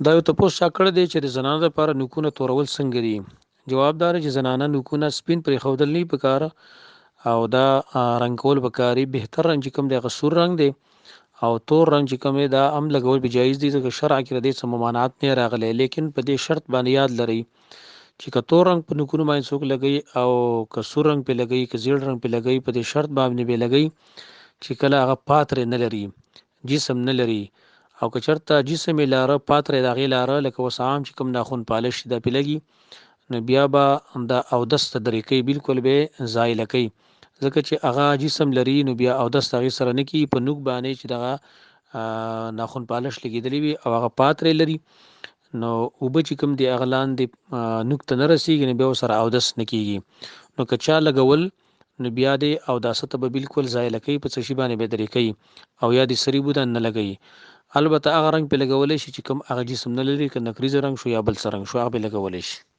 دا یو تاسو چا کړی دی چې د زنانو لپاره نوکونه تورول څنګه دي؟ جواب دار چې زنانه نوکونه سپین پرې خودل نه پکاره او دا رنگ کول بکاري بهتر رنگ چې کوم دی هغه سور رنگ دی او تور رنگ چې کوم دی دا هم لګول به جایز دي ځکه شرع کې د دې څه ممانعت نه راغلي لیکن په دې شرط باندې یاد لري چې که تور رنگ په نوکونو باندې څوک لګي او که سور رنگ په لګي که زیړ رنگ په لګي په دې شرط باندې به لګي چې کله هغه پاتره نه لري جسم نه لري او که چرته جسم لاره پاتره دغه لاره لکه وسام چې کوم ناخن پالش دا پلګي نو بیا به دا او دست طریقې بالکل به زایل کوي ځکه چې هغه جسم لري نو بیا او دست هغه سره نه کی په نوک باندې چې دغه ناخن پالش لګیدلی وي او هغه پاتره لري نو وب چې کوم دی اغلان دی نقطه نه رسیږي نه به سره او دس نکیږي نو کچا لګول نو بیا دی او داسته به بالکل زایل کوي په څه شی باندې به درې کوي او یا دی سری بودن نه لګي البته هغه رنگ په لګولې شي چې کوم هغه جسم نه لري ک نکریز رنگ شو یا بل سرنګ شو هغه لګولې شي